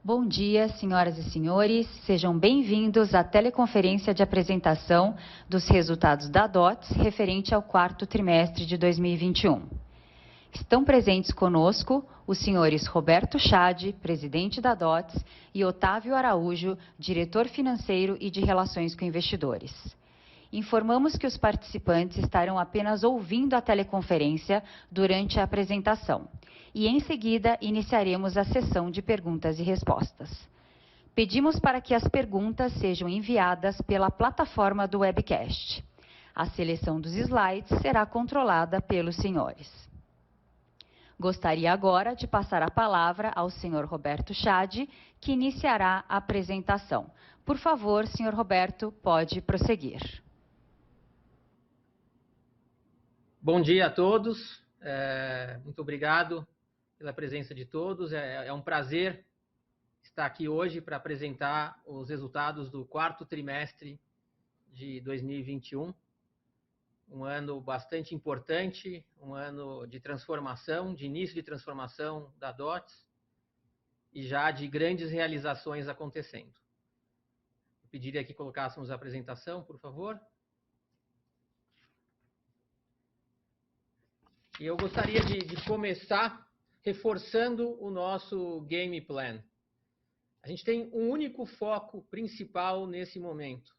Bom dia, senhoras e senhores. Sejam bem-vindos à teleconferência de apresentação dos resultados da DOTS referente ao quarto trimestre de 2021. Estão presentes conosco os senhores Roberto Chade, presidente da DOTS, e Otávio Araújo, diretor financeiro e de relações com investidores. Informamos que os participantes estarão apenas ouvindo a teleconferência durante a apresentação e, em seguida, iniciaremos a sessão de perguntas e respostas. Pedimos para que as perguntas sejam enviadas pela plataforma do webcast. A seleção dos slides será controlada pelos senhores. Gostaria agora de passar a palavra ao senhor Roberto Chade, que iniciará a apresentação. Por favor, senhor Roberto, pode prosseguir. Bom dia a todos, muito obrigado pela presença de todos. É um prazer estar aqui hoje para apresentar os resultados do quarto trimestre de 2021. Um ano bastante importante, um ano de transformação, de início de transformação da DOTS e já de grandes realizações acontecendo. Eu pediria que colocássemos a apresentação, por favor. E eu gostaria de começar reforçando o nosso game plan. A gente tem um único foco principal nesse momento,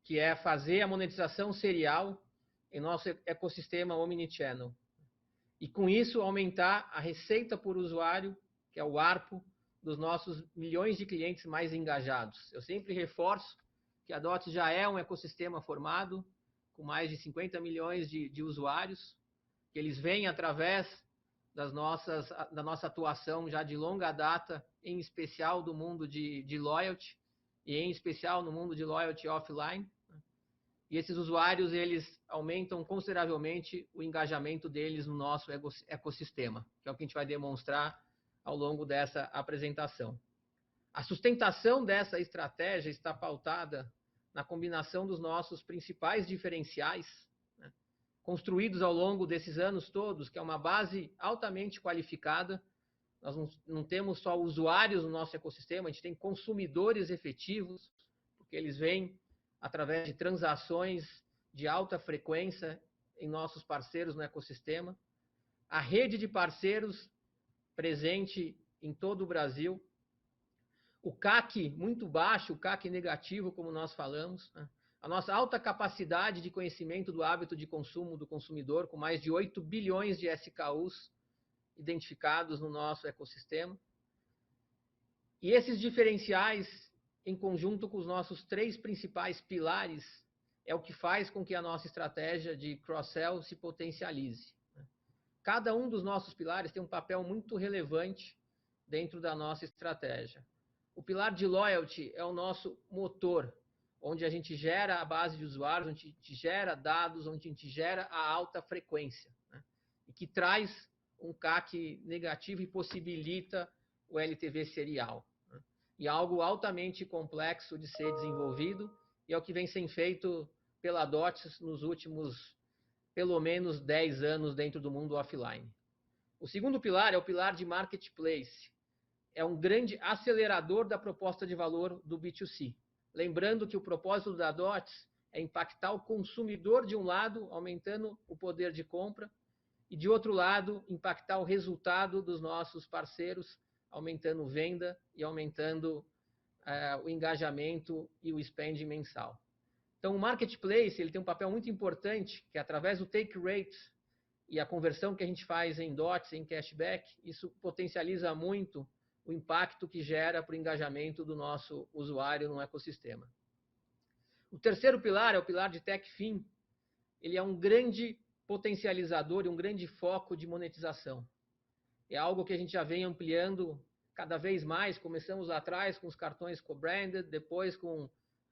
que é fazer a monetização serial em nosso ecossistema Omnichannel. E com isso aumentar a receita por usuário, que é o ARPU, dos nossos milhões de clientes mais engajados. Eu sempre reforço que a DOTS já é um ecossistema formado, com mais de 50 milhões de usuários, que eles vêm através da nossa atuação já de longa data, em especial do mundo de loyalty, e em especial no mundo de loyalty offline. E esses usuários, eles aumentam consideravelmente o engajamento deles no nosso ecossistema, que é o que a gente vai demonstrar ao longo dessa apresentação. A sustentação dessa estratégia está pautada na combinação dos nossos principais diferenciais, construídos ao longo desses anos todos, que é uma base altamente qualificada. Nós não temos só usuários no nosso ecossistema, a gente tem consumidores efetivos, porque eles vêm através de transações de alta frequência em nossos parceiros no ecossistema. A rede de parceiros presente em todo o Brasil. O CAC muito baixo, o CAC negativo, como nós falamos, né? A nossa alta capacidade de conhecimento do hábito de consumo do consumidor, com mais de 8 bilhões de SKUs identificados no nosso ecossistema. E esses diferenciais, em conjunto com os nossos 3 principais pilares, é o que faz com que a nossa estratégia de cross-sell se potencialize. Cada um dos nossos pilares tem um papel muito relevante dentro da nossa estratégia. O pilar de loyalty é o nosso motor, onde a gente gera a base de usuários, onde a gente gera dados, onde a gente gera a alta frequência, né? E que traz um CAC negativo e possibilita o LTV serial, né? E algo altamente complexo de ser desenvolvido, e é o que vem sendo feito pela DOTS nos últimos, pelo menos, 10 anos dentro do mundo offline. O segundo pilar é o pilar de marketplace. É um grande acelerador da proposta de valor do B2C. Lembrando que o propósito da DOTS é impactar o consumidor de um lado, aumentando o poder de compra, e de outro lado, impactar o resultado dos nossos parceiros, aumentando venda e aumentando o engajamento e o spend mensal. Então, o marketplace ele tem um papel muito importante, que através do take rate e a conversão que a gente faz em DOTS, em cashback, isso potencializa muito o impacto que gera para o engajamento do nosso usuário no ecossistema. O terceiro pilar é o pilar de TechFin. Ele é um grande potencializador e um grande foco de monetização. É algo que a gente já vem ampliando cada vez mais. Começamos lá atrás com os cartões co-branded, depois com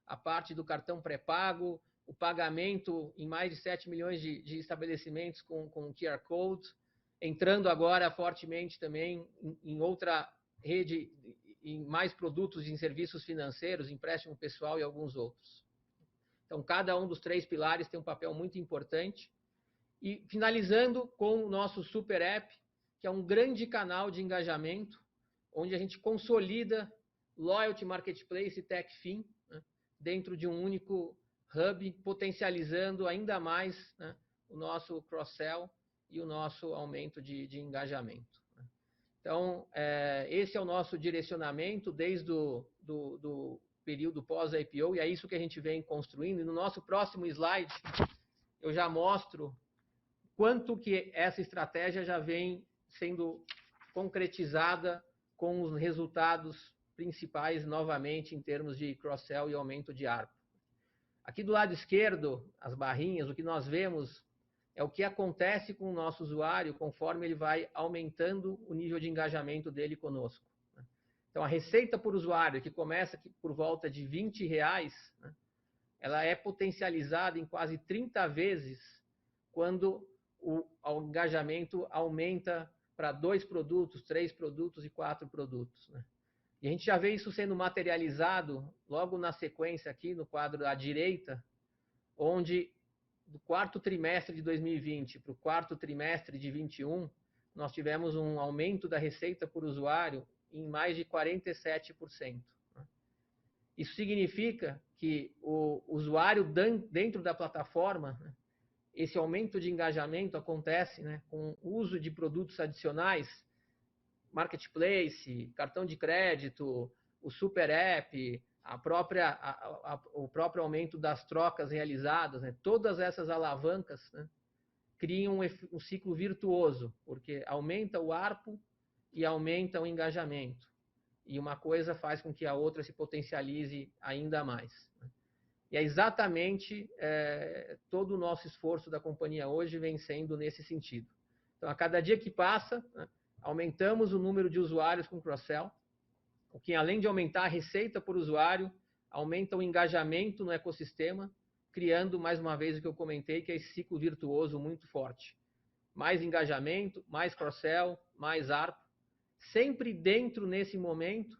a parte do cartão pré-pago, o pagamento em mais de 7 milhões de estabelecimentos com QR Code, entrando agora fortemente também em outra rede, em mais produtos em serviços financeiros, empréstimo pessoal e alguns outros. Então, cada um dos 3 pilares tem um papel muito importante. E finalizando com o nosso Super App, que é um grande canal de engajamento, onde a gente consolida Loyalty, Marketplace e TechFin, né, dentro de um único hub, potencializando ainda mais, né, o nosso cross-sell e o nosso aumento de engajamento. Então, esse é o nosso direcionamento desde do período pós-IPO, e é isso que a gente vem construindo. E no nosso próximo slide, eu já mostro quanto que essa estratégia já vem sendo concretizada com os resultados principais, novamente, em termos de cross-sell e aumento de ARPU. Aqui do lado esquerdo, as barrinhas, o que nós vemos é o que acontece com o nosso usuário conforme ele vai aumentando o nível de engajamento dele conosco. Então, a receita por usuário, que começa por volta de R$20, né, ela é potencializada em quase 30 vezes quando o engajamento aumenta para 2 produtos, 3 produtos e 4 produtos. Né? E a gente já vê isso sendo materializado logo na sequência aqui, no quadro à direita, onde do quarto trimestre de 2020 para o quarto trimestre de 2021, nós tivemos um aumento da receita por usuário em mais de 47%. Isso significa que o usuário dentro da plataforma, esse aumento de engajamento acontece, né, com o uso de produtos adicionais, marketplace, cartão de crédito, o super app, o próprio aumento das trocas realizadas, né? Todas essas alavancas, né, criam um ciclo virtuoso, porque aumenta o ARPU e aumenta o engajamento. E uma coisa faz com que a outra se potencialize ainda mais. Né? E é exatamente todo o nosso esforço da companhia hoje vem sendo nesse sentido. Então, a cada dia que passa, né, aumentamos o número de usuários com cross-sell, o que, além de aumentar a receita por usuário, aumenta o engajamento no ecossistema, criando, mais uma vez, o que eu comentei, que é esse ciclo virtuoso muito forte. Mais engajamento, mais cross-sell, mais ARPU, sempre dentro, nesse momento,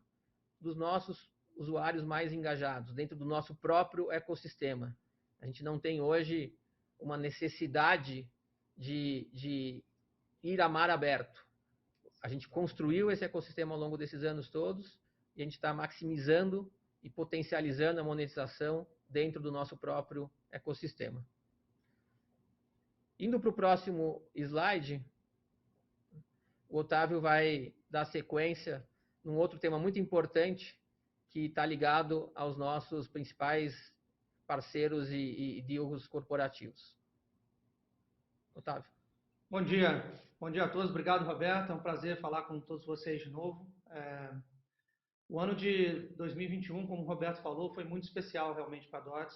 dos nossos usuários mais engajados, dentro do nosso próprio ecossistema. A gente não tem hoje uma necessidade de ir a mar aberto. A gente construiu esse ecossistema ao longo desses anos todos e a gente está maximizando e potencializando a monetização dentro do nosso próprio ecossistema. Indo para o próximo slide, o Otávio vai dar sequência num outro tema muito importante que está ligado aos nossos principais parceiros e deals corporativos. Otávio. Bom dia a todos. Obrigado, Roberto. É um prazer falar com todos vocês de novo. O ano de 2021, como o Roberto falou, foi muito especial realmente para a DOTS.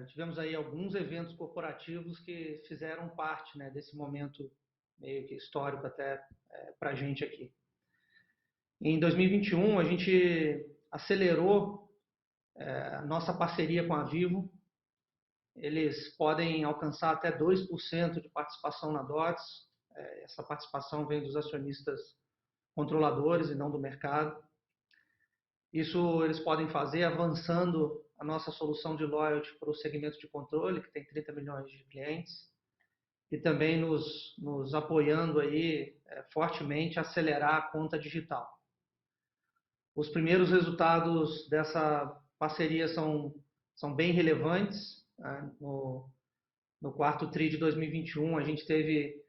Tivemos aí alguns eventos corporativos que fizeram parte, né, desse momento meio que histórico até para a gente aqui. Em 2021, a gente acelerou a nossa parceria com a Vivo. Eles podem alcançar até 2% de participação na DOTS. Essa participação vem dos acionistas controladores e não do mercado. Isso eles podem fazer avançando a nossa solução de loyalty para o segmento de controle, que tem 30 milhões de clientes, e também nos apoiando aí fortemente a acelerar a conta digital. Os primeiros resultados dessa parceria são bem relevantes. No quarto TRI de 2021, a gente teve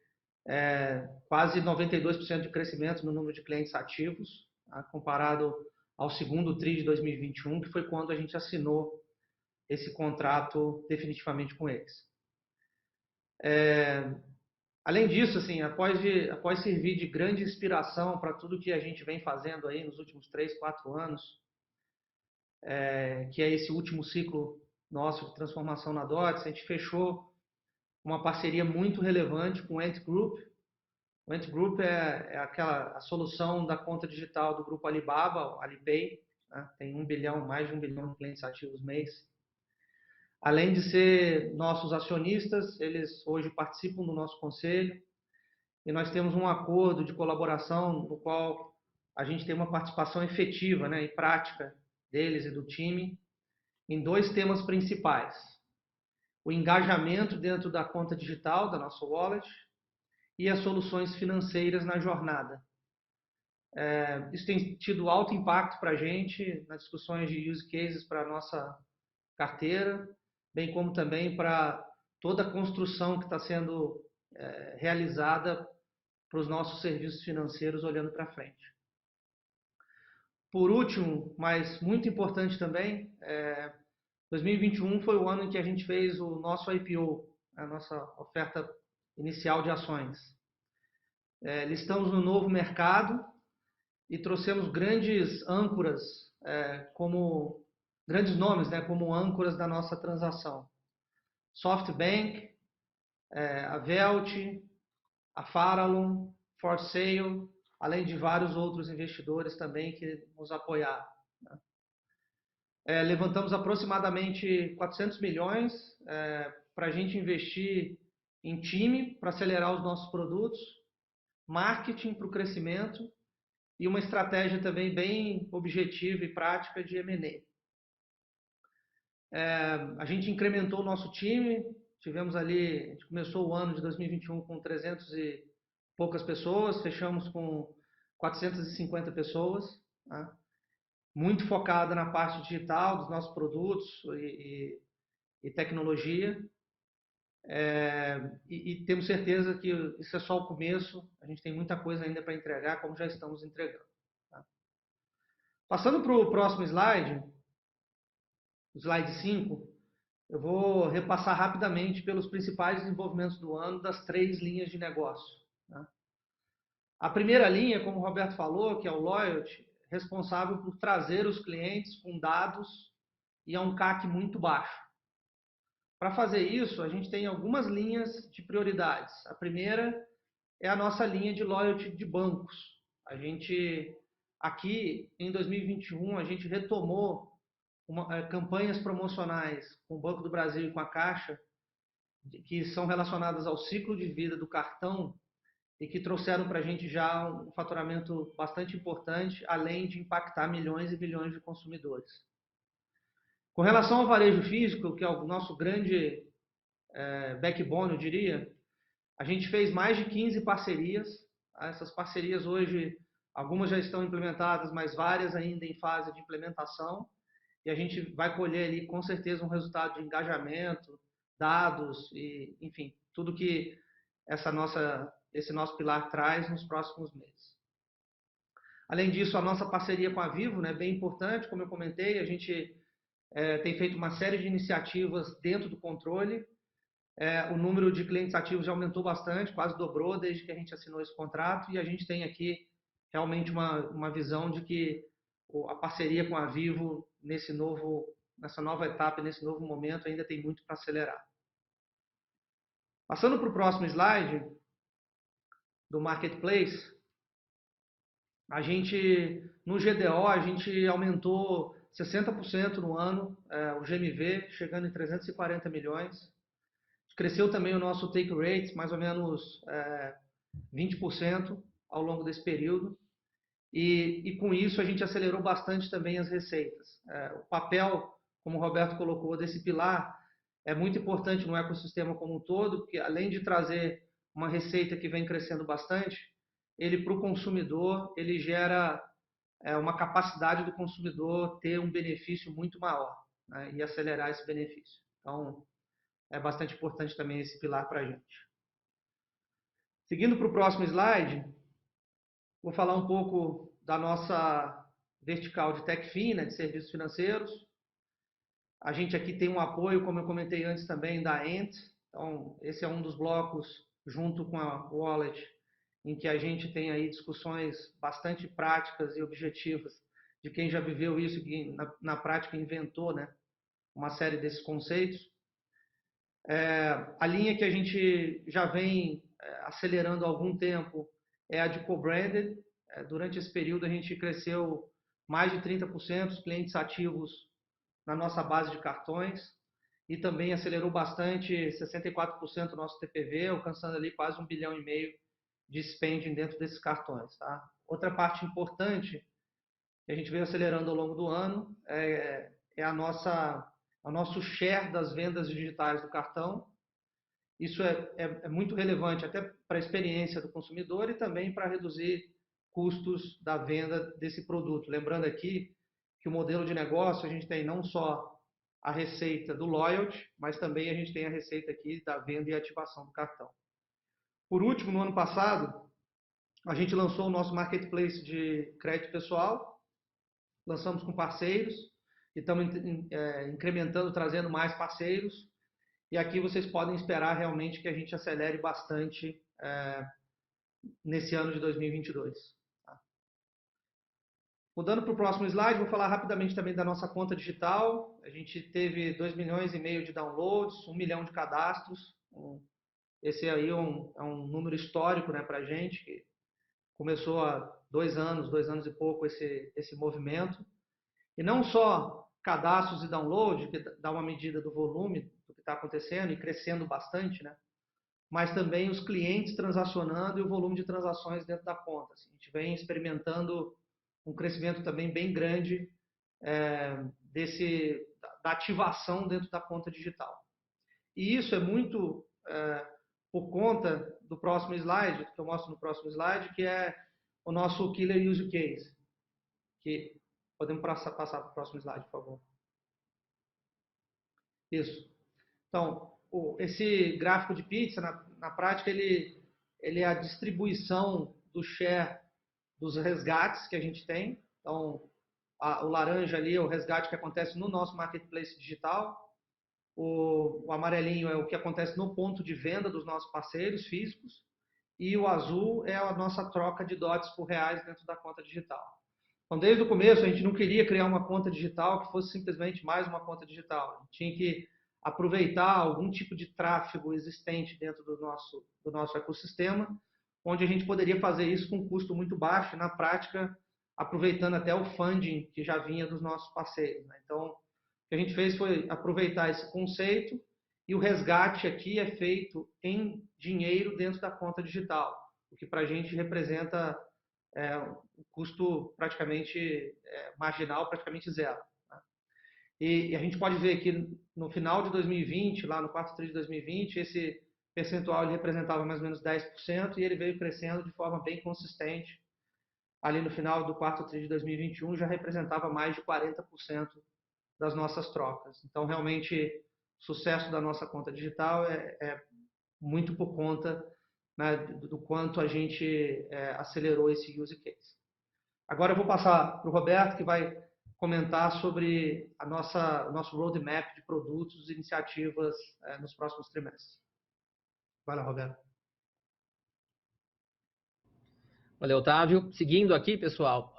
quase 92% de crescimento no número de clientes ativos, comparado ao segundo TRI de 2021, que foi quando a gente assinou esse contrato definitivamente com eles. Além disso, assim, após servir de grande inspiração para tudo que a gente vem fazendo aí nos últimos 3, 4 anos, que é esse último ciclo nosso de transformação na DOTS, a gente fechou uma parceria muito relevante com o Ant Group. O Ant Group é a solução da conta digital do grupo Alibaba, o Alipay, né? Tem mais de 1 bilhão de clientes ativos mês. Além de ser nossos acionistas, eles hoje participam do nosso conselho e nós temos um acordo de colaboração no qual a gente tem uma participação efetiva, né, e prática deles e do time em 2 temas principais. O engajamento dentro da conta digital da nossa wallet e as soluções financeiras na jornada, Isso tem tido alto impacto para a gente nas discussões de use cases para a nossa carteira, bem como também para toda a construção que está sendo realizada para os nossos serviços financeiros olhando para frente. Por último, mas muito importante também, 2021 foi o ano em que a gente fez o nosso IPO, a nossa oferta inicial de ações. Listamos no novo mercado e trouxemos grandes âncoras, grandes nomes, como âncoras da nossa transação. SoftBank, a Velt, a Farallon, For Sale, além de vários outros investidores também que nos apoiaram. Levantamos aproximadamente 400 milhões para a gente investir em time para acelerar os nossos produtos, marketing para o crescimento e uma estratégia também bem objetiva e prática de M&A. A gente incrementou o nosso time, a gente começou o ano de 2021 com 300 e poucas pessoas, fechamos com 450 pessoas, tá? Muito focada na parte digital dos nossos produtos e tecnologia. E temos certeza que isso é só o começo, a gente tem muita coisa ainda para entregar, como já estamos entregando. Tá? Passando para o próximo slide, o slide 5, eu vou repassar rapidamente pelos principais desenvolvimentos do ano das 3 linhas de negócio. Tá? A primeira linha, como o Roberto falou, que é o Loyalty, responsável por trazer os clientes com dados e a um CAC muito baixo. Para fazer isso, a gente tem algumas linhas de prioridades. A primeira é a nossa linha de Loyalty de bancos. A gente, aqui em 2021, a gente retomou campanhas promocionais com o Banco do Brasil e com a Caixa, que são relacionadas ao ciclo de vida do cartão e que trouxeram para a gente já um faturamento bastante importante, além de impactar milhões e milhões de consumidores. Com relação ao varejo físico, que é o nosso grande backbone, eu diria, a gente fez mais de 15 parcerias. Essas parcerias hoje, algumas já estão implementadas, mas várias ainda em fase de implementação. E a gente vai colher ali, com certeza, um resultado de engajamento, dados e, enfim, tudo que esse nosso pilar traz nos próximos meses. Além disso, a nossa parceria com a Vivo é bem importante, como eu comentei, a gente tem feito uma série de iniciativas dentro do controle. O número de clientes ativos já aumentou bastante, quase dobrou desde que a gente assinou esse contrato, e a gente tem aqui realmente uma visão de que a parceria com a Vivo nessa nova etapa, nesse novo momento, ainda tem muito para acelerar. Passando para o próximo slide, do Marketplace, no GDO, a gente aumentou 60% no ano, o GMV, chegando em 340 milhões. Cresceu também o nosso take rate, mais ou menos 20% ao longo desse período. E com isso a gente acelerou bastante também as receitas. O papel, como o Roberto colocou, desse pilar é muito importante no ecossistema como um todo, porque além de trazer uma receita que vem crescendo bastante, ele para o consumidor, ele gera uma capacidade do consumidor ter um benefício muito maior, né, e acelerar esse benefício. Então, é bastante importante também esse pilar para a gente. Seguindo para o próximo slide, vou falar um pouco da nossa vertical de TechFin, de serviços financeiros. A gente aqui tem um apoio, como eu comentei antes também, da Ant. Então, esse é um dos blocos, junto com a Wallet, em que a gente tem aí discussões bastante práticas e objetivas de quem já viveu isso e na prática inventou, uma série desses conceitos. A linha que a gente já vem acelerando há algum tempo é a de co-branded. Durante esse período a gente cresceu mais de 30% os clientes ativos na nossa base de cartões e também acelerou bastante 64% do nosso TPV, alcançando ali quase 1,5 bilhão de spending dentro desses cartões. Tá? Outra parte importante que a gente veio acelerando ao longo do ano é o nosso share das vendas digitais do cartão. Isso é muito relevante até para a experiência do consumidor e também para reduzir custos da venda desse produto. Lembrando aqui que o modelo de negócio, a gente tem não só a receita do Loyalty, mas também a gente tem a receita aqui da venda e ativação do cartão. Por último, no ano passado, a gente lançou o nosso marketplace de crédito pessoal, lançamos com parceiros e estamos incrementando, trazendo mais parceiros. E aqui vocês podem esperar realmente que a gente acelere bastante nesse ano de 2022. Tá? Mudando para o próximo slide, vou falar rapidamente também da nossa conta digital. A gente teve 2,5 milhões de downloads, 1 milhão de cadastros. Esse aí é um número histórico, né, para a gente, que começou há 2 anos e pouco esse movimento. E não só cadastros e download, que dá uma medida do volume do que está acontecendo e crescendo bastante, né? Mas também os clientes transacionando e o volume de transações dentro da conta. Assim, a gente vem experimentando um crescimento também bem grande da ativação dentro da conta digital. E isso é muito por conta do próximo slide, que eu mostro no próximo slide, que é o nosso Killer Use Case. Que podemos passar para o próximo slide, por favor. Isso. Então, esse gráfico de pizza, na prática, ele é a distribuição do share dos resgates que a gente tem. Então, o laranja ali é o resgate que acontece no nosso marketplace digital. O amarelinho é o que acontece no ponto de venda dos nossos parceiros físicos. E o azul é a nossa troca de DOTs por reais dentro da conta digital. Então, desde o começo, a gente não queria criar uma conta digital que fosse simplesmente mais uma conta digital. A gente tinha que aproveitar algum tipo de tráfego existente dentro do nosso ecossistema, onde a gente poderia fazer isso com um custo muito baixo, e, na prática, aproveitando até o funding que já vinha dos nossos parceiros. Né? Então, o que a gente fez foi aproveitar esse conceito e o resgate aqui é feito em dinheiro dentro da conta digital, o que para a gente representa um custo praticamente marginal, praticamente zero. Tá? E a gente pode ver que no final de 2020, lá no quarto tri de 2020, esse percentual ele representava mais ou menos 10% e ele veio crescendo de forma bem consistente. Ali no final do quarto tri de 2021 já representava mais de 40% das nossas trocas. Então, realmente, o sucesso da nossa conta digital é muito por conta, né, do quanto a gente acelerou esse use case. Agora eu vou passar para o Roberto, que vai comentar sobre o nosso roadmap de produtos e iniciativas nos próximos trimestres. Vai lá, Roberto. Valeu, Otávio. Seguindo aqui, pessoal,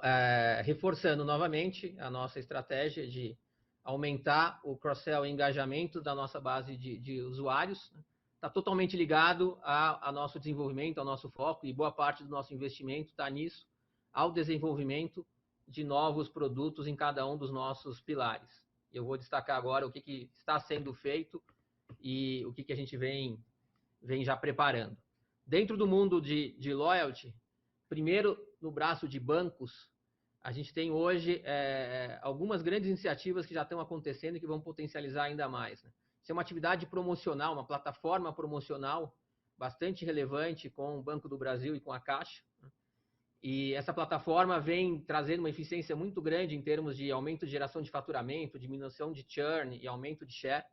reforçando novamente a nossa estratégia de aumentar o cross-sell e engajamento da nossa base de usuários. Está totalmente ligado ao nosso desenvolvimento, ao nosso foco, e boa parte do nosso investimento está nisso, ao desenvolvimento de novos produtos em cada um dos nossos pilares. Eu vou destacar agora o que está sendo feito e o que a gente vem já preparando. Dentro do mundo de loyalty, primeiro no braço de bancos, a gente tem hoje algumas grandes iniciativas que já estão acontecendo e que vão potencializar ainda mais. Né? Isso é uma atividade promocional, uma plataforma promocional bastante relevante com o Banco do Brasil e com a Caixa. E essa plataforma vem trazendo uma eficiência muito grande em termos de aumento de geração de faturamento, diminuição de churn e aumento de share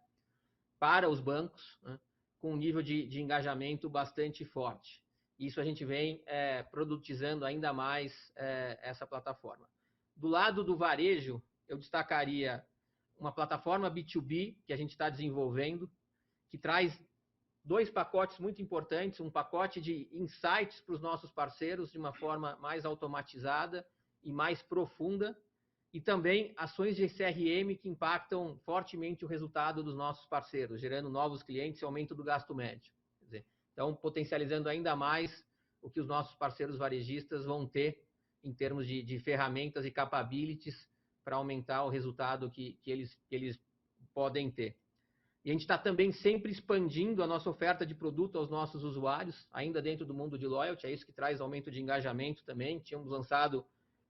para os bancos, né, com um nível de engajamento bastante forte. Isso a gente vem produtizando ainda mais essa plataforma. Do lado do varejo, eu destacaria uma plataforma B2B que a gente está desenvolvendo, que traz 2 pacotes muito importantes, um pacote de insights para os nossos parceiros de uma forma mais automatizada e mais profunda, e também ações de CRM que impactam fortemente o resultado dos nossos parceiros, gerando novos clientes e aumento do gasto médio. Quer dizer, então, potencializando ainda mais o que os nossos parceiros varejistas vão ter em termos de ferramentas e capabilities para aumentar o resultado que eles podem ter. E a gente está também sempre expandindo a nossa oferta de produto aos nossos usuários, ainda dentro do mundo de loyalty, é isso que traz aumento de engajamento também. Tínhamos lançado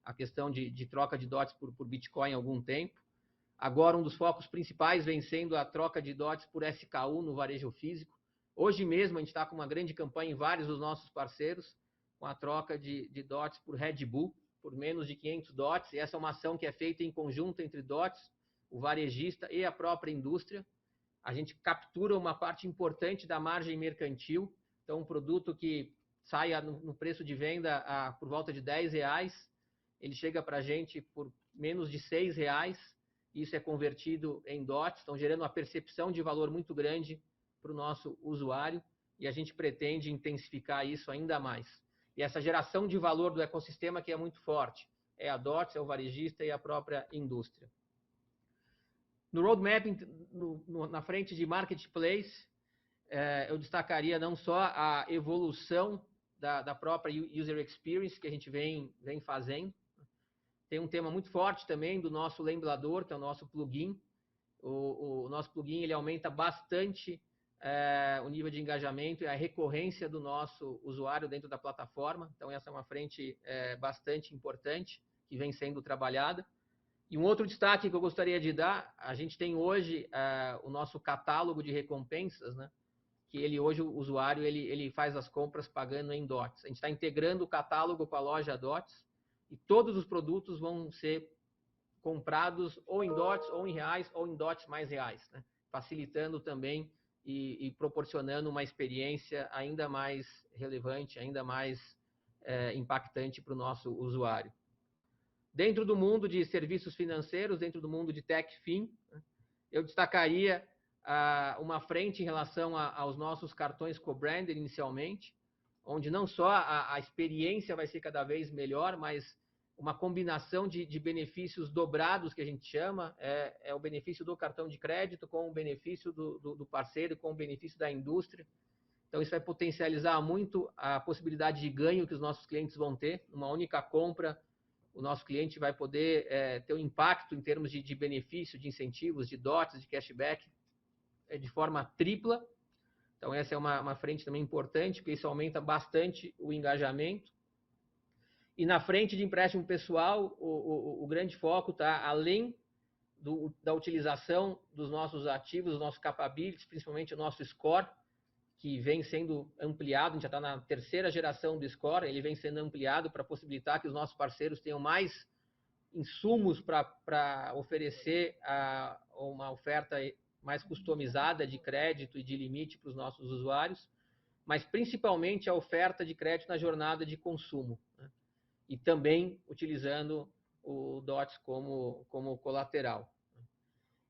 a questão de troca de DOTs por Bitcoin há algum tempo. Agora, um dos focos principais vem sendo a troca de DOTs por SKU no varejo físico. Hoje mesmo, a gente está com uma grande campanha em vários dos nossos parceiros, com a troca de DOTS por Red Bull, por menos de 500 DOTS, e essa é uma ação que é feita em conjunto entre DOTS, o varejista e a própria indústria. A gente captura uma parte importante da margem mercantil, então um produto que saia no preço de venda por volta de R$10, ele chega para a gente por menos de R$6, isso é convertido em DOTS, estão gerando uma percepção de valor muito grande para o nosso usuário, e a gente pretende intensificar isso ainda mais. E essa geração de valor do ecossistema que é muito forte, é a DOTS, é o varejista e a própria indústria. No roadmap, na frente de marketplace, eu destacaria não só a evolução da própria user experience que a gente vem fazendo. Tem um tema muito forte também do nosso lembrador, que é o nosso plugin. O nosso plugin ele aumenta bastante o nível de engajamento e a recorrência do nosso usuário dentro da plataforma. Então, essa é uma frente bastante importante que vem sendo trabalhada. E um outro destaque que eu gostaria de dar, a gente tem hoje o nosso catálogo de recompensas, né? Que ele hoje o usuário ele faz as compras pagando em DOTS. A gente está integrando o catálogo com a loja DOTS e todos os produtos vão ser comprados ou em DOTS, ou em reais, ou em DOTS mais reais, né? Facilitando também e proporcionando uma experiência ainda mais relevante, ainda mais impactante para o nosso usuário. Dentro do mundo de serviços financeiros, dentro do mundo de TechFin, eu destacaria uma frente em relação aos nossos cartões co-branded inicialmente, onde não só a experiência vai ser cada vez melhor, mas uma combinação de benefícios dobrados, que a gente chama, é o benefício do cartão de crédito com o benefício do parceiro, com o benefício da indústria. Então, isso vai potencializar muito a possibilidade de ganho que os nossos clientes vão ter. Numa única compra, o nosso cliente vai poder ter um impacto em termos de benefício, de incentivos, de DOTS, de cashback, de forma tripla. Então, essa é uma frente também importante, porque isso aumenta bastante o engajamento. E na frente de empréstimo pessoal, o grande foco está além da utilização dos nossos ativos, dos nossos capabilities, principalmente o nosso score, que vem sendo ampliado, a gente já está na terceira geração do score, ele vem sendo ampliado para possibilitar que os nossos parceiros tenham mais insumos para oferecer uma oferta mais customizada de crédito e de limite para os nossos usuários, mas principalmente a oferta de crédito na jornada de consumo, né? E também utilizando o DOTS como colateral.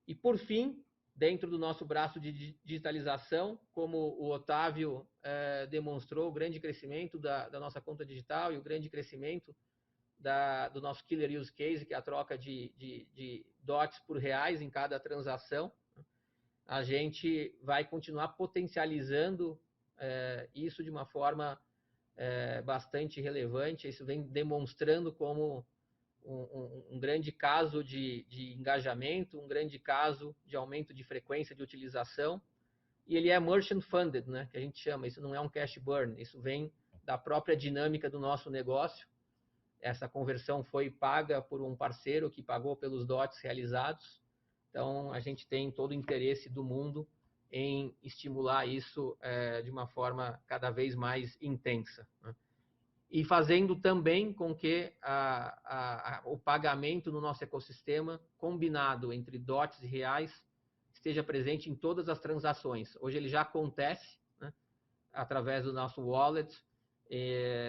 E, por fim, dentro do nosso braço de digitalização, como o Otávio demonstrou, o grande crescimento da nossa conta digital e o grande crescimento do nosso killer use case, que é a troca de DOTS por reais em cada transação, a gente vai continuar potencializando isso de uma forma bastante relevante. Isso vem demonstrando como um grande caso de engajamento, um grande caso de aumento de frequência de utilização, e ele é merchant funded, né, que a gente chama, isso não é um cash burn, isso vem da própria dinâmica do nosso negócio. Essa conversão foi paga por um parceiro que pagou pelos DOTS realizados, então a gente tem todo o interesse do mundo em estimular isso de uma forma cada vez mais intensa, né? E fazendo também com que o pagamento no nosso ecossistema, combinado entre DOTS e reais, esteja presente em todas as transações. Hoje ele já acontece, né, através do nosso wallet,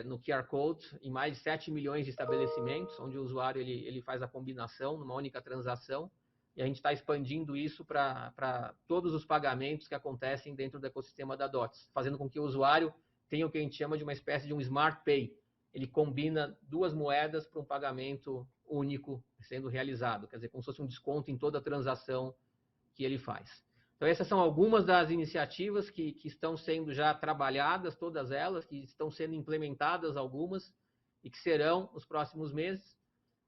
no QR Code, em mais de 7 milhões de estabelecimentos, onde o usuário ele faz a combinação numa única transação, e a gente está expandindo isso para todos os pagamentos que acontecem dentro do ecossistema da DOTS, fazendo com que o usuário tem o que a gente chama de uma espécie de um Smart Pay. Ele combina duas moedas para um pagamento único sendo realizado, quer dizer, como se fosse um desconto em toda a transação que ele faz. Então, essas são algumas das iniciativas que estão sendo já trabalhadas, todas elas, que estão sendo implementadas algumas, e que serão nos próximos meses.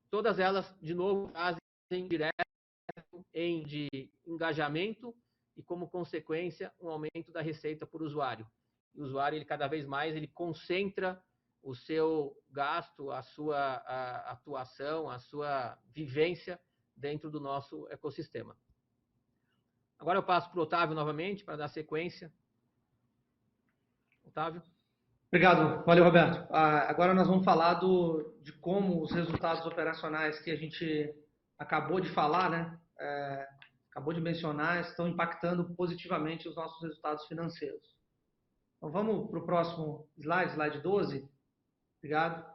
Todas elas, de novo, trazem direto de engajamento e, como consequência, um aumento da receita por usuário. O usuário, ele cada vez mais, ele concentra o seu gasto, a sua atuação, a sua vivência dentro do nosso ecossistema. Agora eu passo para o Otávio novamente, para dar sequência. Otávio? Obrigado, valeu, Roberto. Agora nós vamos falar de como os resultados operacionais que a gente acabou de falar, né, acabou de mencionar, estão impactando positivamente os nossos resultados financeiros. Então vamos para o próximo slide, slide 12. Obrigado.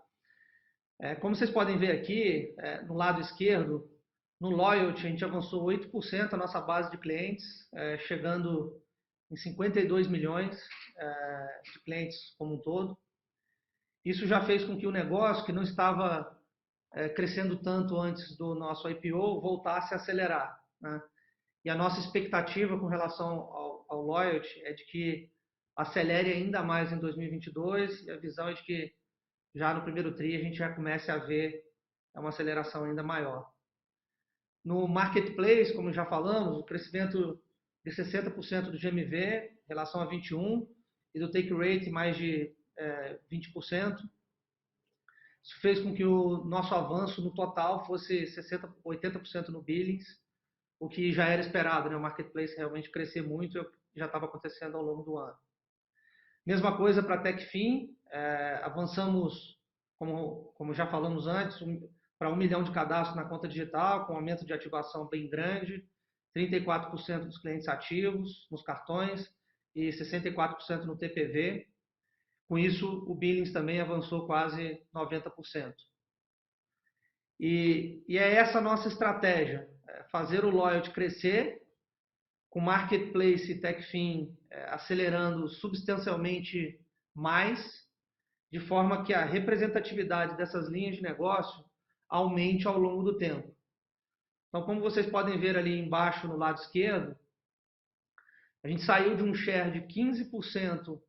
Como vocês podem ver aqui, no lado esquerdo, no Loyalty, a gente avançou 8% a nossa base de clientes, chegando em 52 milhões de clientes como um todo. Isso já fez com que o negócio, que não estava crescendo tanto antes do nosso IPO, voltasse a acelerar, né? E a nossa expectativa com relação ao Loyalty é de que acelere ainda mais em 2022, e a visão é de que já no primeiro TRI a gente já comece a ver uma aceleração ainda maior. No Marketplace, como já falamos, o crescimento de 60% do GMV em relação a 21 e do Take Rate mais de 20%. Isso fez com que o nosso avanço no total fosse 80% no Billings, o que já era esperado, né? O Marketplace realmente crescer muito e já estava acontecendo ao longo do ano. Mesma coisa para a TechFin, avançamos, como já falamos antes, para 1 milhão de cadastros na conta digital, com um aumento de ativação bem grande, 34% dos clientes ativos nos cartões e 64% no TPV. Com isso, o Billings também avançou quase 90%. E é essa a nossa estratégia, fazer o Loyalty crescer, com Marketplace e TechFin acelerando substancialmente mais, de forma que a representatividade dessas linhas de negócio aumente ao longo do tempo. Então, como vocês podem ver ali embaixo no lado esquerdo, a gente saiu de um share de 15%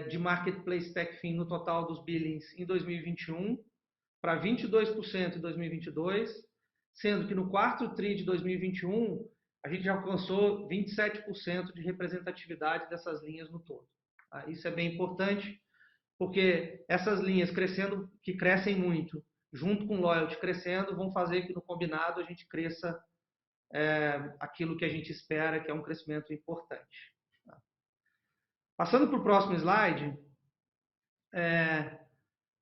de Marketplace TechFin no total dos billings em 2021 para 22% em 2022, sendo que no quarto TRI de 2021 a gente já alcançou 27% de representatividade dessas linhas no todo. Isso é bem importante, porque essas linhas crescendo, que crescem muito, junto com o Loyalty crescendo, vão fazer que no combinado a gente cresça aquilo que a gente espera, que é um crescimento importante. Passando para o próximo slide,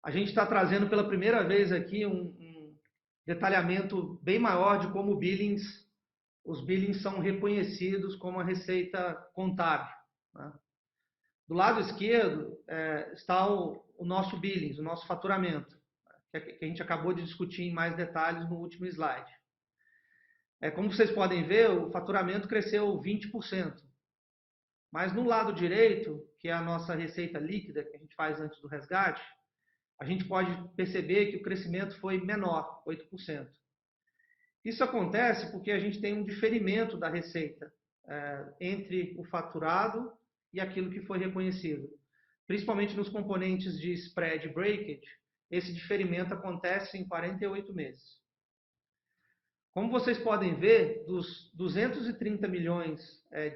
a gente está trazendo pela primeira vez aqui um detalhamento bem maior de como os billings são reconhecidos como a receita contábil, né? Do lado esquerdo está o nosso billings, o nosso faturamento, que a gente acabou de discutir em mais detalhes no último slide. Como vocês podem ver, o faturamento cresceu 20%. Mas no lado direito, que é a nossa receita líquida, que a gente faz antes do resgate, a gente pode perceber que o crescimento foi menor, 8%. Isso acontece porque a gente tem um diferimento da receita entre o faturado e aquilo que foi reconhecido. Principalmente nos componentes de spread e breakage, esse diferimento acontece em 48 meses. Como vocês podem ver, dos 230 milhões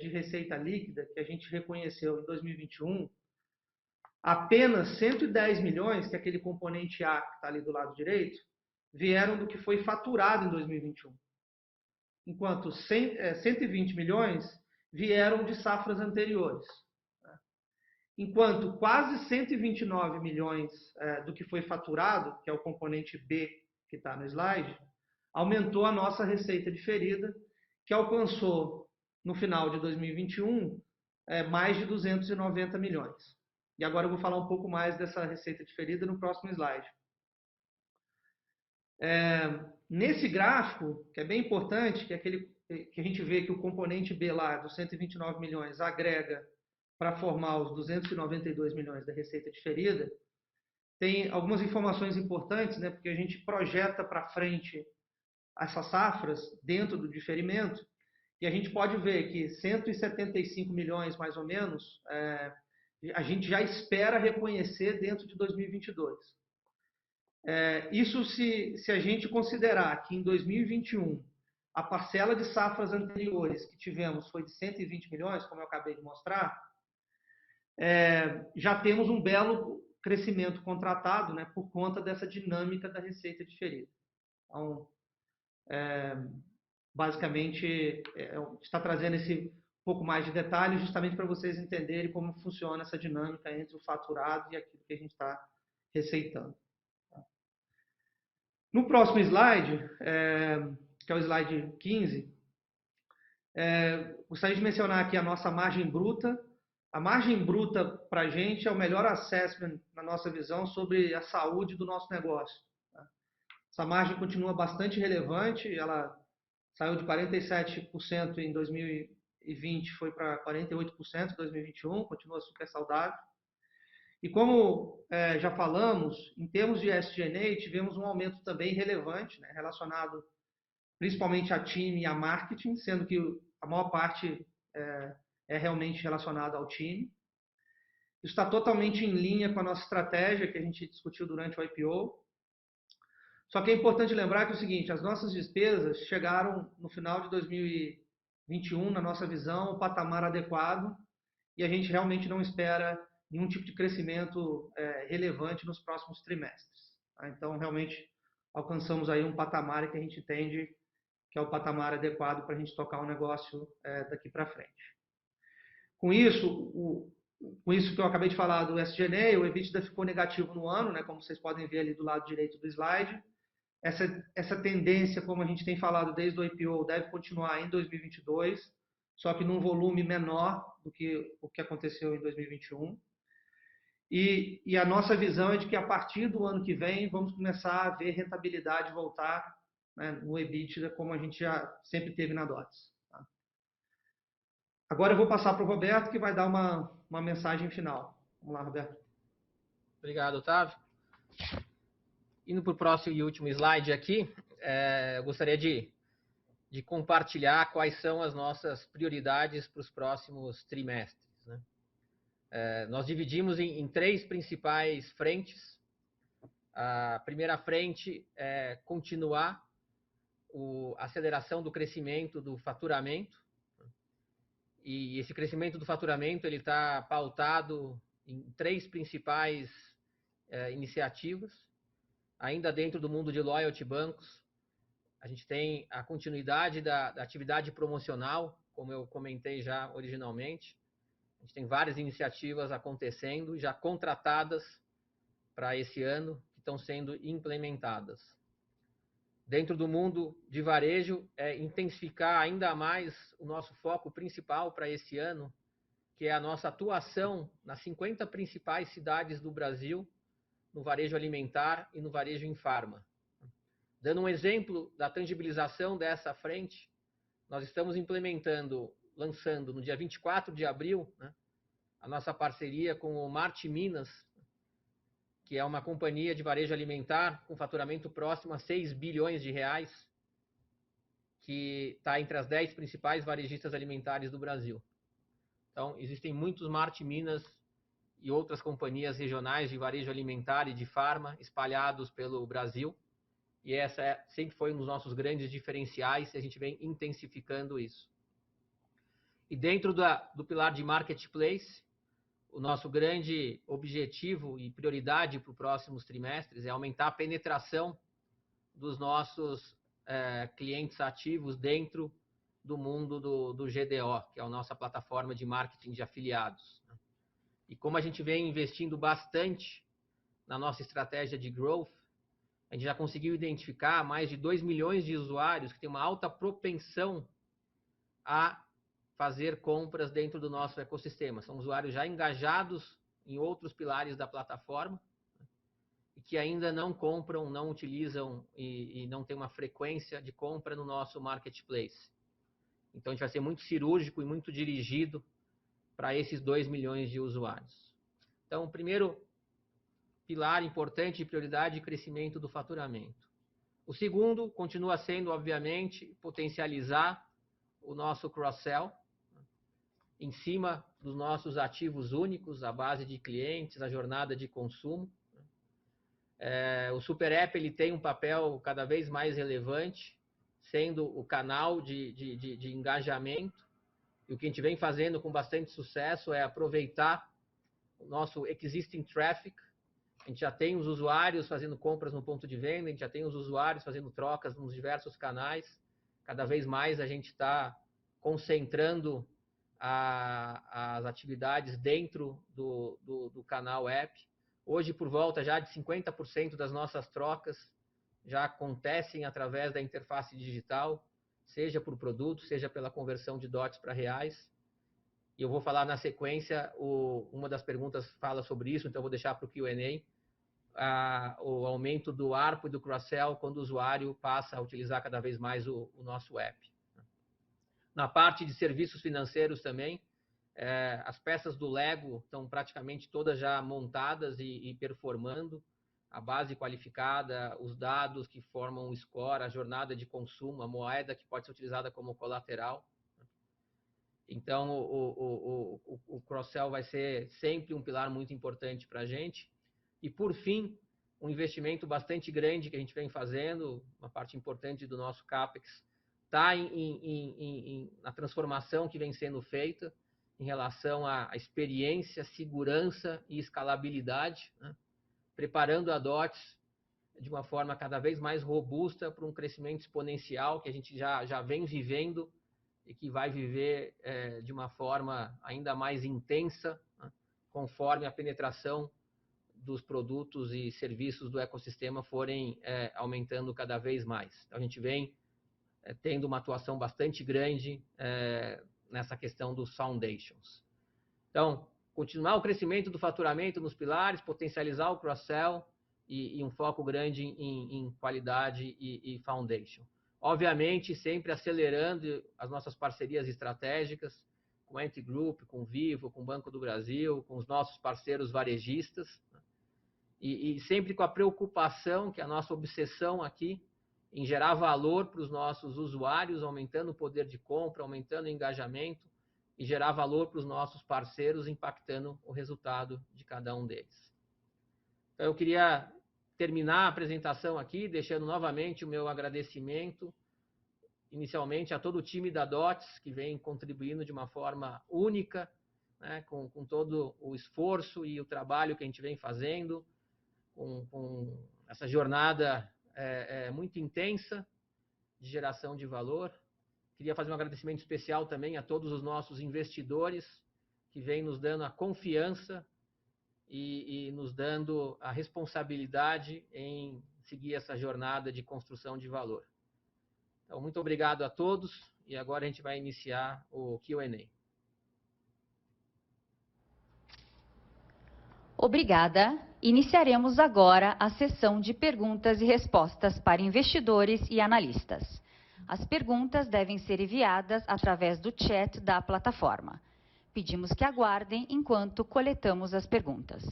de receita líquida que a gente reconheceu em 2021, apenas 110 milhões, que é aquele componente A que está ali do lado direito, vieram do que foi faturado em 2021. Enquanto 120 milhões vieram de safras anteriores. Enquanto quase 129 milhões do que foi faturado, que é o componente B que está no slide, aumentou a nossa receita diferida, que alcançou, no final de 2021, mais de 290 milhões. E agora eu vou falar um pouco mais dessa receita diferida no próximo slide. Nesse gráfico, que é bem importante, que é aquele que a gente vê que o componente B lá, dos 129 milhões, agrega para formar os 292 milhões da receita diferida, tem algumas informações importantes, né, porque a gente projeta para frente essas safras dentro do diferimento, e a gente pode ver que 175 milhões, mais ou menos, a gente já espera reconhecer dentro de 2022. Isso se a gente considerar que em 2021 a parcela de safras anteriores que tivemos foi de 120 milhões, como eu acabei de mostrar, já temos um belo crescimento contratado, né, por conta dessa dinâmica da receita diferida. Então, basicamente, está trazendo pouco mais de detalhes, justamente para vocês entenderem como funciona essa dinâmica entre o faturado e aquilo que a gente está receitando. No próximo slide, que é o slide 15, gostaria de mencionar aqui a nossa margem bruta. A margem bruta, para a gente, é o melhor assessment, na nossa visão, sobre a saúde do nosso negócio. Essa margem continua bastante relevante, ela saiu de 47% em 2020, foi para 48% em 2021, continua super saudável. E como já falamos, em termos de SG&A, tivemos um aumento também relevante, né, relacionado principalmente a time e a marketing, sendo que a maior parte é realmente relacionada ao time. Isso está totalmente em linha com a nossa estratégia que a gente discutiu durante o IPO. Só que é importante lembrar que é o seguinte, as nossas despesas chegaram no final de 2021, na nossa visão, ao patamar adequado, e a gente realmente não espera nenhum tipo de crescimento relevante nos próximos trimestres. Tá? Então, realmente, alcançamos aí um patamar que a gente entende que é o patamar adequado para a gente tocar o negócio daqui para frente. Com isso que eu acabei de falar do SG&A, o EBITDA ficou negativo no ano, né, como vocês podem ver ali do lado direito do slide. Essa tendência, como a gente tem falado desde o IPO, deve continuar em 2022, só que num volume menor do que o que aconteceu em 2021. E a nossa visão é de que a partir do ano que vem vamos começar a ver rentabilidade voltar, né, no EBITDA, como a gente já sempre teve na DOTS. Tá? Agora eu vou passar para o Roberto, que vai dar uma mensagem final. Vamos lá, Roberto. Obrigado, Otávio. Indo para o próximo e último slide aqui, eu gostaria de compartilhar quais são as nossas prioridades para os próximos trimestres. Né? Nós dividimos em três principais frentes. A primeira frente é continuar a aceleração do crescimento do faturamento. E esse crescimento do faturamento ele está pautado em três principais iniciativas. Ainda dentro do mundo de loyalty bancos, a gente tem a continuidade da atividade promocional, como eu comentei já originalmente. A gente tem várias iniciativas acontecendo, já contratadas para esse ano, que estão sendo implementadas. Dentro do mundo de varejo, intensificar ainda mais o nosso foco principal para esse ano, que é a nossa atuação nas 50 principais cidades do Brasil, no varejo alimentar e no varejo em farma. Dando um exemplo da tangibilização dessa frente, nós estamos lançando no dia 24 de abril, né, a nossa parceria com o Marte Minas, que é uma companhia de varejo alimentar com faturamento próximo a 6 bilhões de reais, que está entre as 10 principais varejistas alimentares do Brasil. Então, existem muitos Marte Minas e outras companhias regionais de varejo alimentar e de farma espalhados pelo Brasil. E essa sempre foi um dos nossos grandes diferenciais e a gente vem intensificando isso. E dentro do pilar de Marketplace, o nosso grande objetivo e prioridade para os próximos trimestres é aumentar a penetração dos nossos clientes ativos dentro do mundo do GDO, que é a nossa plataforma de marketing de afiliados. E como a gente vem investindo bastante na nossa estratégia de growth, a gente já conseguiu identificar mais de 2 milhões de usuários que têm uma alta propensão a fazer compras dentro do nosso ecossistema. São usuários já engajados em outros pilares da plataforma e que ainda não compram, não utilizam e não tem uma frequência de compra no nosso marketplace. Então, a gente vai ser muito cirúrgico e muito dirigido para esses 2 milhões de usuários. Então, o primeiro pilar importante e prioridade de crescimento do faturamento. O segundo continua sendo, obviamente, potencializar o nosso cross-sell em cima dos nossos ativos únicos, a base de clientes, a jornada de consumo. O Super App ele tem um papel cada vez mais relevante, sendo o canal de engajamento. E o que a gente vem fazendo com bastante sucesso é aproveitar o nosso existing traffic. A gente já tem os usuários fazendo compras no ponto de venda, a gente já tem os usuários fazendo trocas nos diversos canais. Cada vez mais a gente está concentrando as atividades dentro do canal app. Hoje, por volta já de 50% das nossas trocas já acontecem através da interface digital, seja por produto, seja pela conversão de DOTs para reais. E eu vou falar na sequência, uma das perguntas fala sobre isso, então eu vou deixar para o Q&A, o aumento do ARPU e do cross-sell quando o usuário passa a utilizar cada vez mais o nosso app. Na parte de serviços financeiros também, as peças do Lego estão praticamente todas já montadas e performando, a base qualificada, os dados que formam o score, a jornada de consumo, a moeda que pode ser utilizada como colateral. Então, o cross-sell vai ser sempre um pilar muito importante para a gente. E, por fim, um investimento bastante grande que a gente vem fazendo, uma parte importante do nosso CAPEX, está na transformação que vem sendo feita em relação à experiência, segurança e escalabilidade, né? Preparando a DOTS de uma forma cada vez mais robusta para um crescimento exponencial que a gente já vem vivendo e que vai viver de uma forma ainda mais intensa, né? Conforme a penetração dos produtos e serviços do ecossistema forem aumentando cada vez mais. Então, a gente vem tendo uma atuação bastante grande nessa questão dos foundations. Então, continuar o crescimento do faturamento nos pilares, potencializar o cross-sell e um foco grande em qualidade e foundation. Obviamente, sempre acelerando as nossas parcerias estratégicas com a Ent Group, com o Vivo, com o Banco do Brasil, com os nossos parceiros varejistas, né? E sempre com a preocupação, que é a nossa obsessão aqui, em gerar valor para os nossos usuários, aumentando o poder de compra, aumentando o engajamento e gerar valor para os nossos parceiros, impactando o resultado de cada um deles. Então, eu queria terminar a apresentação aqui, deixando novamente o meu agradecimento, inicialmente a todo o time da DOTS, que vem contribuindo de uma forma única, né, com todo o esforço e o trabalho que a gente vem fazendo, com essa jornada muito intensa de geração de valor. Queria fazer um agradecimento especial também a todos os nossos investidores que vêm nos dando a confiança e nos dando a responsabilidade em seguir essa jornada de construção de valor. Então, muito obrigado a todos e agora a gente vai iniciar o Q&A. Obrigada. Iniciaremos agora a sessão de perguntas e respostas para investidores e analistas. As perguntas devem ser enviadas através do chat da plataforma. Pedimos que aguardem enquanto coletamos as perguntas.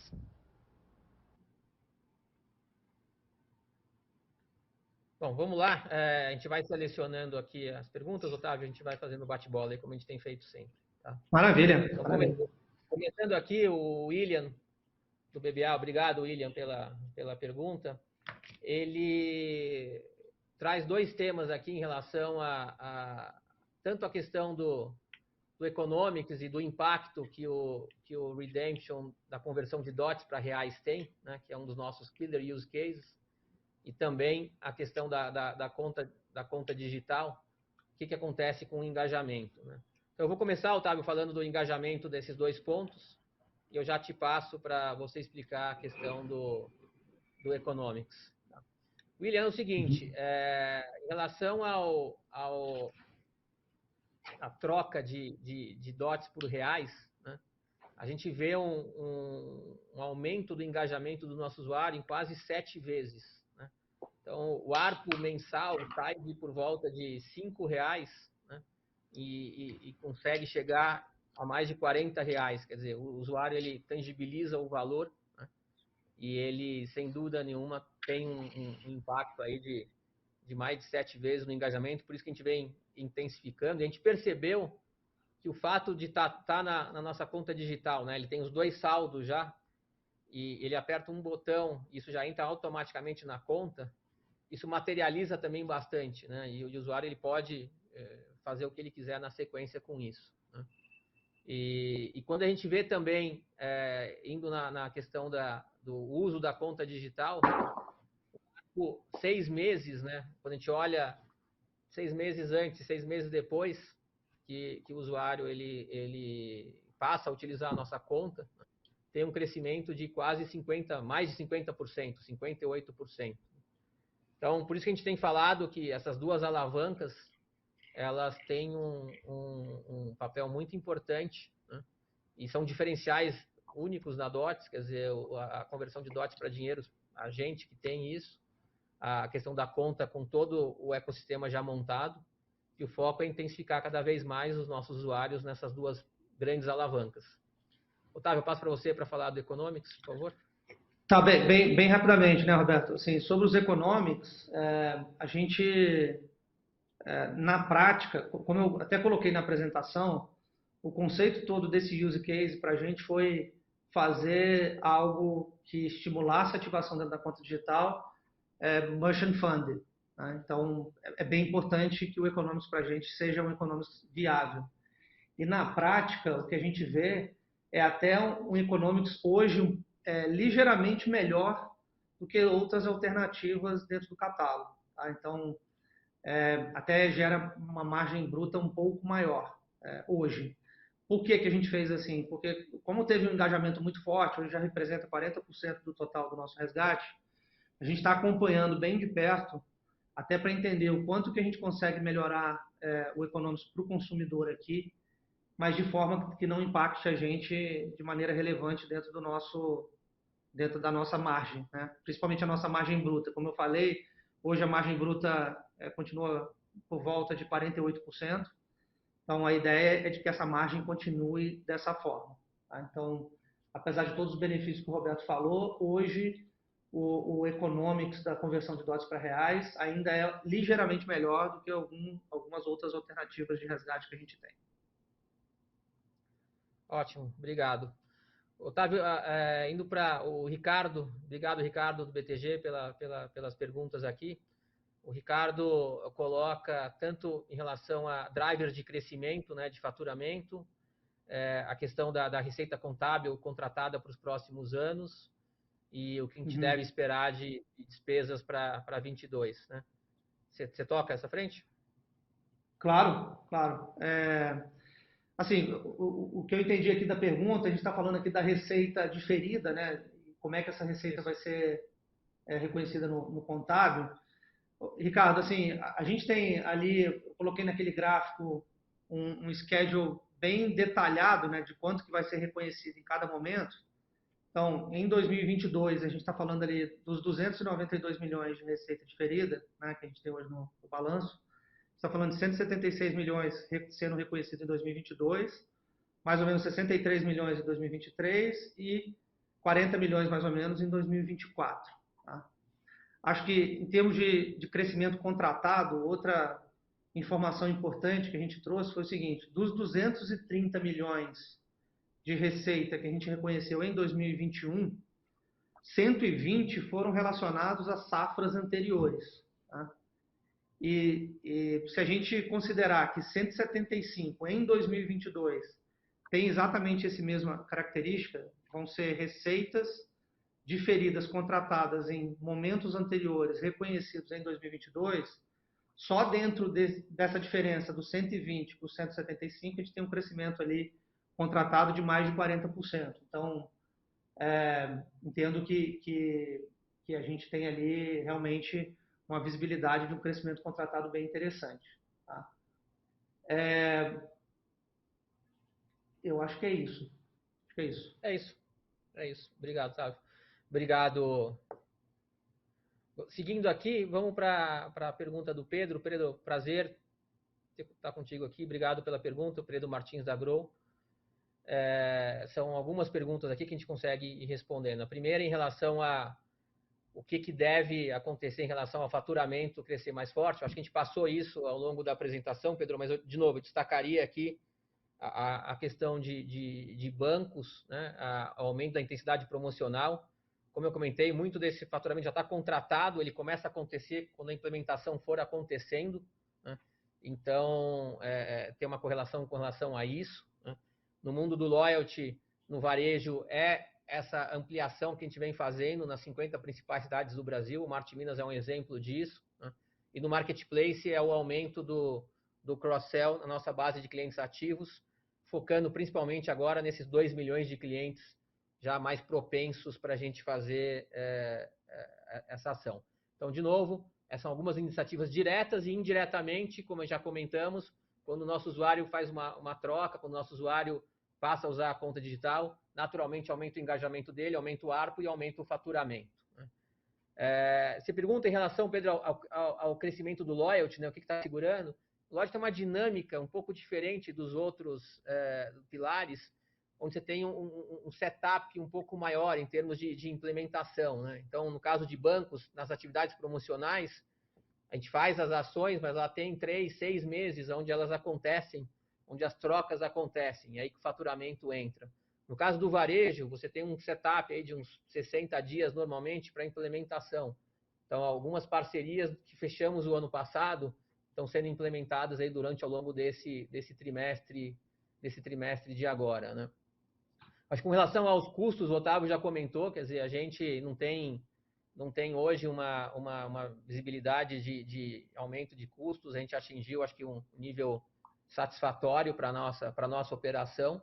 Bom, vamos lá. A gente vai selecionando aqui as perguntas, Otávio, a gente vai fazendo bate-bola aí, como a gente tem feito sempre. Tá? Maravilha. Então, Maravilha. começando aqui, o William, do BBA, obrigado, William, pela pergunta. Ele traz dois temas aqui em relação tanto a questão do economics e do impacto que o redemption da conversão de DOTs para reais tem, né, que é um dos nossos killer use cases, e também a questão da conta digital, o que acontece com o engajamento, né? Então, eu vou começar, Otávio, falando do engajamento desses dois pontos, e eu já te passo para você explicar a questão do economics. Tá? William, é o seguinte, em relação a troca de DOTs por reais, né, a gente vê um aumento do engajamento do nosso usuário em quase 7 vezes. Né? Então, o ARPU mensal sai de por volta de R$5, né, e consegue chegar a mais de R$40. Quer dizer, o usuário ele tangibiliza o valor, né, e ele, sem dúvida nenhuma, tem um impacto aí de mais de 7 vezes no engajamento, por isso que a gente vem intensificando. E a gente percebeu que o fato de estar na nossa conta digital, né, ele tem os dois saldos já, e ele aperta um botão, isso já entra automaticamente na conta, isso materializa também bastante, né, e o usuário ele pode fazer o que ele quiser na sequência com isso. Né? E quando a gente vê também, indo na questão do uso da conta digital, por 6 meses, né? Quando a gente olha 6 meses antes e 6 meses depois, que o usuário ele passa a utilizar a nossa conta, tem um crescimento de quase 50%, mais de 50%, 58%. Então, por isso que a gente tem falado que essas duas alavancas, elas têm um papel muito importante, né? E são diferenciais únicos na DOTS, quer dizer, a conversão de DOTS para dinheiro, a gente que tem isso, a questão da conta com todo o ecossistema já montado, e o foco é intensificar cada vez mais os nossos usuários nessas duas grandes alavancas. Otávio, eu passo para você para falar do Economics, por favor. Tá, bem rapidamente, né, Roberto? Assim, sobre os Economics, a gente, na prática, como eu até coloquei na apresentação, o conceito todo desse use case para a gente foi fazer algo que estimulasse a ativação dentro da conta digital, merchant funded. Né? Então, é bem importante que o Economics para a gente seja um Economics viável. E na prática, o que a gente vê é até um Economics hoje ligeiramente melhor do que outras alternativas dentro do catálogo. Tá? Então, até gera uma margem bruta um pouco maior hoje. Por que a gente fez assim? Porque como teve um engajamento muito forte, hoje já representa 40% do total do nosso resgate, a gente está acompanhando bem de perto, até para entender o quanto que a gente consegue melhorar o Economics para o consumidor aqui, mas de forma que não impacte a gente de maneira relevante dentro da nossa margem, né? Principalmente a nossa margem bruta. Como eu falei, hoje a margem bruta continua por volta de 48%. Então, a ideia é de que essa margem continue dessa forma. Tá? Então, apesar de todos os benefícios que o Roberto falou, hoje o economics da conversão de DOTs para reais ainda é ligeiramente melhor do que algumas outras alternativas de resgate que a gente tem. Ótimo, obrigado. Otávio, indo para o Ricardo, obrigado, Ricardo, do BTG, pelas perguntas aqui. O Ricardo coloca tanto em relação a drivers de crescimento, né, de faturamento, a questão da receita contábil contratada para os próximos anos e o que a gente deve esperar de despesas para 22. Né? Você toca essa frente? Claro. Assim, o que eu entendi aqui da pergunta, a gente está falando aqui da receita diferida, né? Como é que essa receita vai ser reconhecida no contábil. Ricardo, assim, a gente tem ali, eu coloquei naquele gráfico um schedule bem detalhado, né, de quanto que vai ser reconhecido em cada momento. Então, em 2022, a gente está falando ali dos 292 milhões de receita diferida, né, que a gente tem hoje no balanço. Está falando de 176 milhões sendo reconhecido em 2022, mais ou menos 63 milhões em 2023 e 40 milhões mais ou menos em 2024. Tá? Acho que, em termos de crescimento contratado, outra informação importante que a gente trouxe foi o seguinte: dos 230 milhões de receita que a gente reconheceu em 2021, 120 foram relacionados a safras anteriores. Tá? E se a gente considerar que 175 em 2022 tem exatamente essa mesma característica, vão ser receitas diferidas contratadas em momentos anteriores, reconhecidos em 2022, só dentro dessa diferença do 120 para o 175, a gente tem um crescimento ali contratado de mais de 40%. Então, entendo que a gente tem ali realmente uma visibilidade de um crescimento contratado bem interessante. Tá? Eu acho que é isso. É isso. Obrigado, Sávio. Obrigado. Seguindo aqui, vamos para a pergunta do Pedro. Pedro, prazer estar contigo aqui. Obrigado pela pergunta, Pedro Martins da Grow. São algumas perguntas aqui que a gente consegue ir respondendo. A primeira em relação a o que deve acontecer em relação ao faturamento crescer mais forte. Acho que a gente passou isso ao longo da apresentação, Pedro, mas, de novo, eu destacaria aqui a questão de bancos, né, o aumento da intensidade promocional. Como eu comentei, muito desse faturamento já está contratado, ele começa a acontecer quando a implementação for acontecendo. Né? Então, tem uma correlação com relação a isso. Né? No mundo do loyalty, no varejo, essa ampliação que a gente vem fazendo nas 50 principais cidades do Brasil. O Marte Minas é um exemplo disso. Né? E no marketplace é o aumento do do cross-sell na nossa base de clientes ativos, focando principalmente agora nesses 2 milhões de clientes já mais propensos para a gente fazer essa ação. Então, de novo, essas são algumas iniciativas diretas e indiretamente, como já comentamos, quando o nosso usuário faz uma troca, quando o nosso usuário passa a usar a conta digital, naturalmente aumenta o engajamento dele, aumenta o ARPU e aumenta o faturamento. Você pergunta em relação, Pedro, ao crescimento do Loyalty, né, o que está segurando? O Loyalty tem uma dinâmica um pouco diferente dos outros pilares, onde você tem um setup um pouco maior em termos de implementação, né? Então, no caso de bancos, nas atividades promocionais, a gente faz as ações, mas ela tem 3, 6 meses onde elas acontecem, onde as trocas acontecem, e aí que o faturamento entra. No caso do varejo, você tem um setup aí de uns 60 dias normalmente para implementação. Então, algumas parcerias que fechamos o ano passado estão sendo implementadas aí durante ao longo desse trimestre de agora, né? Acho que com relação aos custos, o Otávio já comentou, quer dizer, a gente não tem hoje uma visibilidade de aumento de custos, a gente atingiu, acho que, um nível satisfatório para a nossa operação.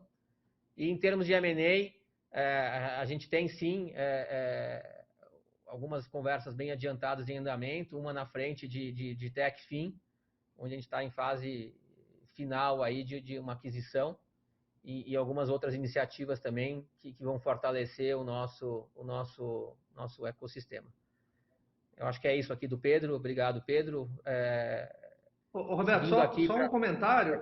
E em termos de M&A, a gente tem sim algumas conversas bem adiantadas em andamento, uma na frente de TechFin, onde a gente está em fase final aí de uma aquisição, e algumas outras iniciativas também que vão fortalecer o nosso ecossistema. Eu acho que é isso aqui do Pedro. Obrigado, Pedro. Roberto, só um comentário.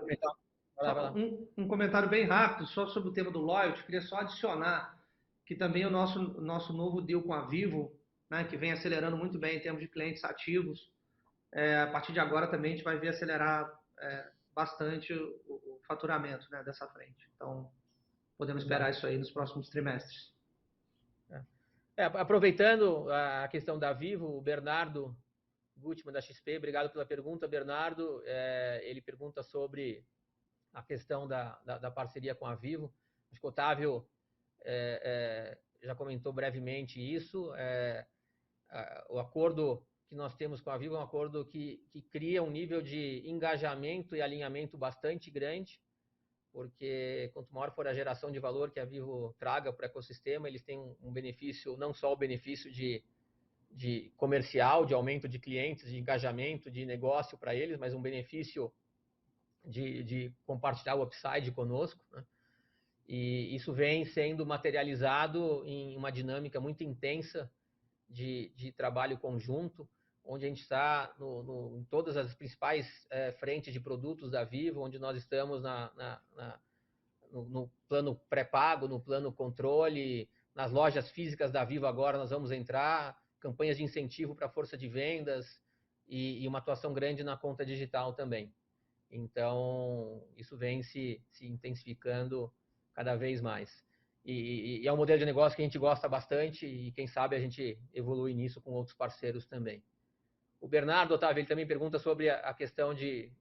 Vai lá. Um comentário bem rápido, só sobre o tema do Loyalty. Queria só adicionar que também o nosso novo deal com a Vivo, né, que vem acelerando muito bem em termos de clientes ativos, a partir de agora também a gente vai ver acelerar bastante o faturamento, né, dessa frente. Então, podemos esperar isso aí nos próximos trimestres. Aproveitando a questão da Vivo, o Bernardo Gutmann, da XP, obrigado pela pergunta, Bernardo. Ele pergunta sobre a questão da parceria com a Vivo. Acho que o Otávio já comentou brevemente isso. O acordo que nós temos com a Vivo é um acordo que cria um nível de engajamento e alinhamento bastante grande, porque quanto maior for a geração de valor que a Vivo traga para o ecossistema, eles têm um benefício, não só o benefício de comercial, de aumento de clientes, de engajamento, de negócio para eles, mas um benefício de compartilhar o upside conosco, né? E isso vem sendo materializado em uma dinâmica muito intensa de trabalho conjunto, onde a gente está em todas as principais frentes de produtos da Vivo, onde nós estamos no plano pré-pago, no plano controle, nas lojas físicas da Vivo agora nós vamos entrar, campanhas de incentivo para força de vendas e uma atuação grande na conta digital também. Então, isso vem se intensificando cada vez mais. E é um modelo de negócio que a gente gosta bastante e quem sabe a gente evolui nisso com outros parceiros também. O Bernardo, Otávio, ele também pergunta sobre a questão de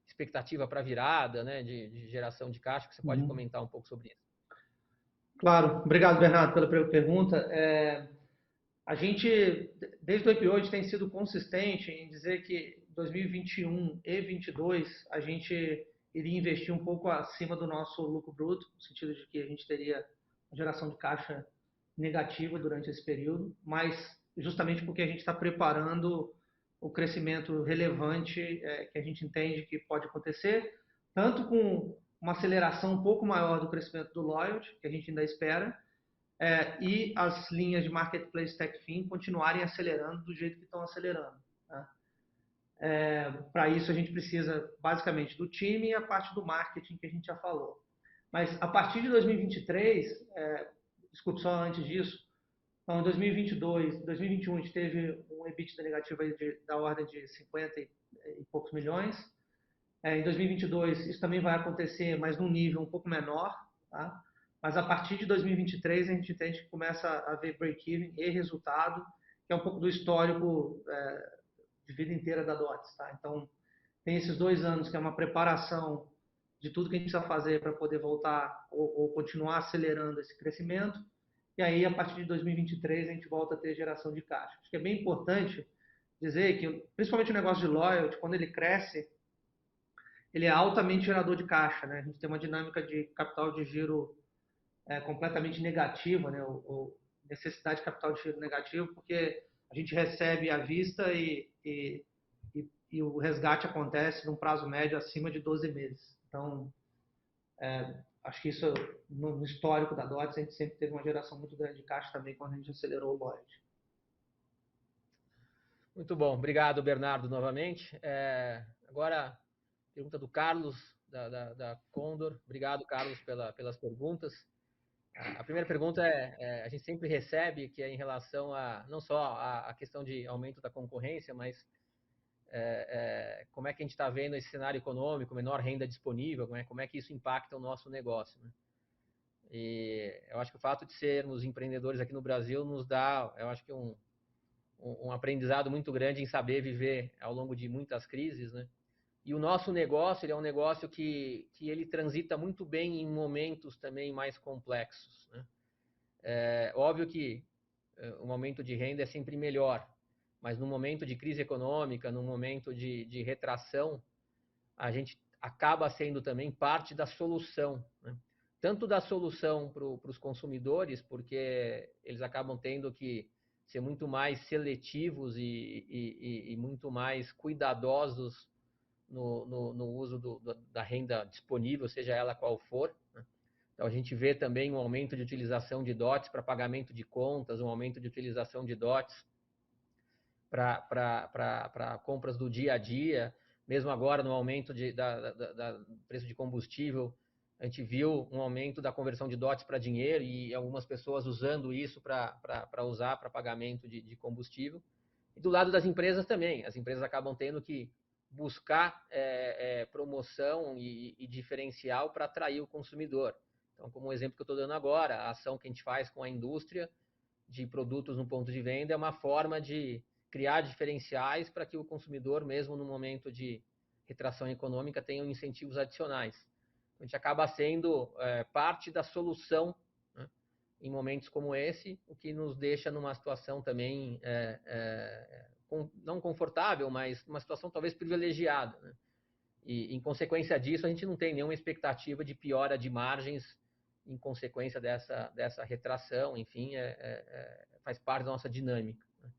expectativa para virada, né, de geração de caixa, que você pode comentar um pouco sobre isso. Claro. Obrigado, Bernardo, pela pergunta. A gente, desde o IPO, a gente tem sido consistente em dizer que 2021 e 2022 a gente iria investir um pouco acima do nosso lucro bruto, no sentido de que a gente teria uma geração de caixa negativa durante esse período, mas justamente porque a gente está preparando o crescimento relevante que a gente entende que pode acontecer, tanto com uma aceleração um pouco maior do crescimento do Loyalty, que a gente ainda espera, e as linhas de Marketplace TechFin continuarem acelerando do jeito que estão acelerando. Tá? Para isso, a gente precisa, basicamente, do time e a parte do marketing que a gente já falou. Mas, a partir de 2023, desculpe, só antes disso, então, em 2022, 2021, a gente teve um EBITDA negativo aí da ordem de 50 e poucos milhões. Em 2022, isso também vai acontecer, mas num nível um pouco menor, tá? Mas a partir de 2023 a gente entende que começa a ver break-even e resultado, que é um pouco do histórico de vida inteira da DOTS. Tá? Então, tem esses 2 anos que é uma preparação de tudo que a gente precisa fazer para poder voltar ou continuar acelerando esse crescimento. E aí, a partir de 2023, a gente volta a ter geração de caixa. Acho que é bem importante dizer que, principalmente o negócio de loyalty, quando ele cresce, ele é altamente gerador de caixa, né? A gente tem uma dinâmica de capital de giro completamente negativa, né? O necessidade de capital de giro negativo, porque a gente recebe à vista e o resgate acontece num prazo médio acima de 12 meses. Então, acho que isso, no histórico da Dotz, a gente sempre teve uma geração muito grande de caixa também quando a gente acelerou o Lloyd. Muito bom. Obrigado, Bernardo, novamente. Agora, pergunta do Carlos, da Condor. Obrigado, Carlos, pelas perguntas. A primeira pergunta a gente sempre recebe, que é em relação a não só a questão de aumento da concorrência, mas como é que a gente está vendo esse cenário econômico, menor renda disponível, como é que isso impacta o nosso negócio, né? E eu acho que o fato de sermos empreendedores aqui no Brasil nos dá, eu acho que um aprendizado muito grande em saber viver ao longo de muitas crises, né? E o nosso negócio, ele é um negócio que ele transita muito bem em momentos também mais complexos, né? Óbvio que um aumento de renda é sempre melhor, mas no momento de crise econômica, no momento de retração, a gente acaba sendo também parte da solução, né? Tanto da solução para os consumidores, porque eles acabam tendo que ser muito mais seletivos e muito mais cuidadosos no uso da renda disponível, seja ela qual for, né? Então, a gente vê também um aumento de utilização de DOTs para pagamento de contas, um aumento de utilização de DOTs para compras do dia a dia. Mesmo agora, no aumento do preço de combustível, a gente viu um aumento da conversão de DOTs para dinheiro e algumas pessoas usando isso para usar para pagamento de combustível. E do lado das empresas também, as empresas acabam tendo que buscar promoção e diferencial para atrair o consumidor. Então, como o exemplo que eu estou dando agora, a ação que a gente faz com a indústria de produtos no ponto de venda é uma forma de criar diferenciais para que o consumidor, mesmo no momento de retração econômica, tenha incentivos adicionais. A gente acaba sendo parte da solução, né, em momentos como esse, o que nos deixa numa situação também não confortável, mas uma situação talvez privilegiada, né? E, em consequência disso, a gente não tem nenhuma expectativa de piora de margens em consequência dessa retração, enfim, faz parte da nossa dinâmica, né?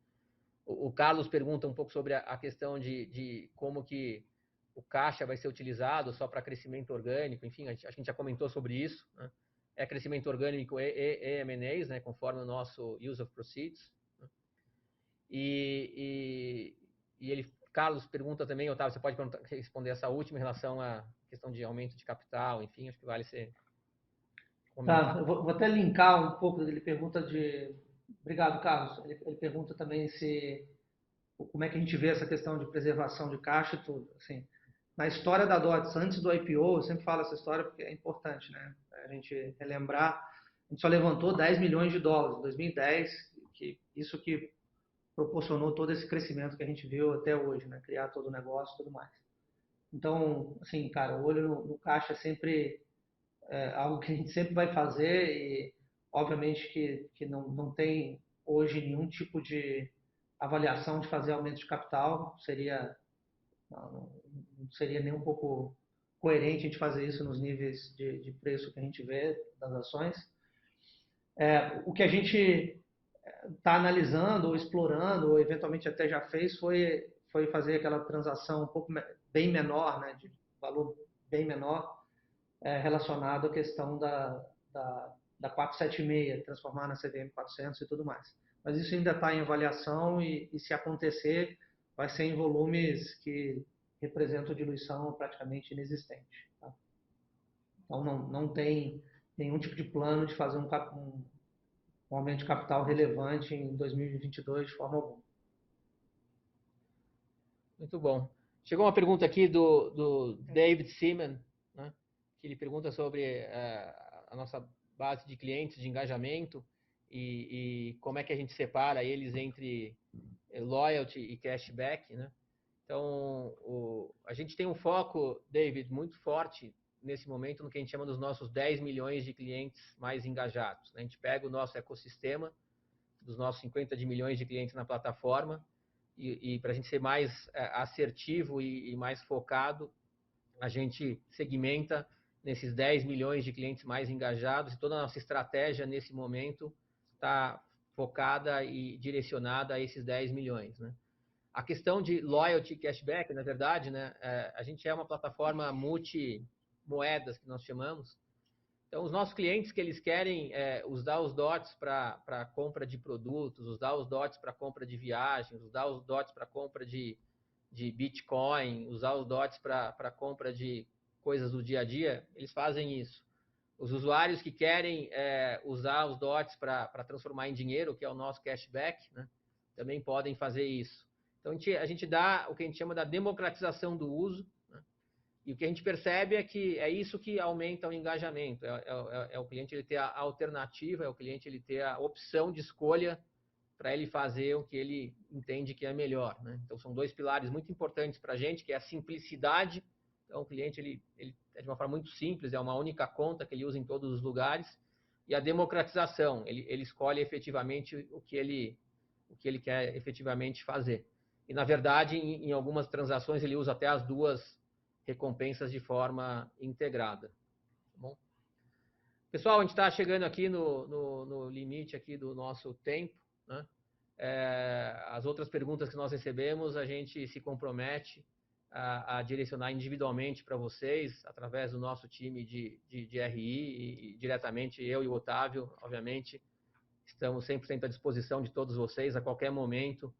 O Carlos pergunta um pouco sobre a questão de como que o caixa vai ser utilizado só para crescimento orgânico, enfim, a gente já comentou sobre isso, né? É crescimento orgânico e M&As, né, conforme o nosso use of proceeds, né? Carlos pergunta também, Otávio, você pode responder essa última em relação à questão de aumento de capital, enfim, acho que vale ser Tá, eu vou até linkar um pouco, ele pergunta Obrigado, Carlos. Ele pergunta também como é que a gente vê essa questão de preservação de caixa e tudo. Assim, na história da DOTS, antes do IPO, eu sempre falo essa história porque é importante, né? A gente relembrar, a gente só levantou 10 milhões de dólares em 2010, isso que proporcionou todo esse crescimento que a gente viu até hoje, né? Criar todo o negócio e tudo mais. Então, assim, cara, o olho no caixa é sempre algo que a gente sempre vai fazer e, obviamente, que não tem hoje nenhum tipo de avaliação de fazer aumento de capital. Não seria nem um pouco coerente a gente fazer isso nos níveis de preço que a gente vê das ações. O que a gente está analisando ou explorando, ou eventualmente até já fez, foi fazer aquela transação um pouco bem menor, né, de valor bem menor, relacionado à questão da 476, transformar na CVM 400 e tudo mais. Mas isso ainda está em avaliação e se acontecer, vai ser em volumes que representam diluição praticamente inexistente. Tá? Então, não tem nenhum tipo de plano de fazer um aumento de capital relevante em 2022 de forma alguma. Muito bom. Chegou uma pergunta aqui do David Seaman, né, que ele pergunta sobre a nossa base de clientes, de engajamento, e como é que a gente separa eles entre loyalty e cashback, né? Então, a gente tem um foco, David, muito forte nesse momento no que a gente chama dos nossos 10 milhões de clientes mais engajados, né? A gente pega o nosso ecossistema, dos nossos 50 de milhões de clientes na plataforma, e para a gente ser mais assertivo e mais focado, a gente segmenta nesses 10 milhões de clientes mais engajados, e toda a nossa estratégia nesse momento está focada e direcionada a esses 10 milhões, né? A questão de loyalty cashback, na verdade, né, a gente é uma plataforma multi-moedas, que nós chamamos. Então, os nossos clientes que eles querem usar os DOTs para compra de produtos, usar os DOTs para compra de viagens, usar os DOTs para compra de Bitcoin, usar os DOTs para compra de coisas do dia a dia, eles fazem isso. Os usuários que querem usar os DOTs para transformar em dinheiro, que é o nosso cashback, né, também podem fazer isso. Então, a gente dá o que a gente chama da democratização do uso, né? E o que a gente percebe é que é isso que aumenta o engajamento, é o cliente ele ter a alternativa, é o cliente ele ter a opção de escolha para ele fazer o que ele entende que é melhor, né? Então, são dois pilares muito importantes para a gente, que é a simplicidade. Então, o cliente ele é de uma forma muito simples, é uma única conta que ele usa em todos os lugares, e a democratização, ele escolhe efetivamente o que ele quer efetivamente fazer. E, na verdade, em algumas transações, ele usa até as duas recompensas de forma integrada. Tá bom? Pessoal, a gente está chegando aqui no limite aqui do nosso tempo, né? As outras perguntas que nós recebemos, a gente se compromete a direcionar individualmente para vocês, através do nosso time de RI, e diretamente eu e o Otávio, obviamente, estamos 100% à disposição de todos vocês, a qualquer momento,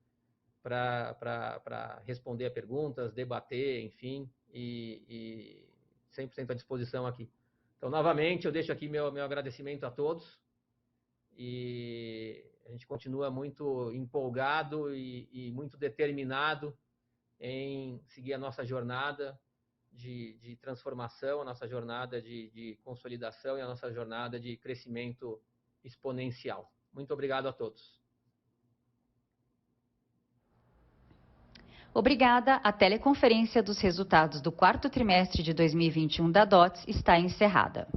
para responder a perguntas, debater, enfim, e 100% à disposição aqui. Então, novamente, eu deixo aqui meu agradecimento a todos, e a gente continua muito empolgado e muito determinado em seguir a nossa jornada de transformação, a nossa jornada de consolidação e a nossa jornada de crescimento exponencial. Muito obrigado a todos. Obrigada. A teleconferência dos resultados do quarto trimestre de 2021 da DOTS está encerrada.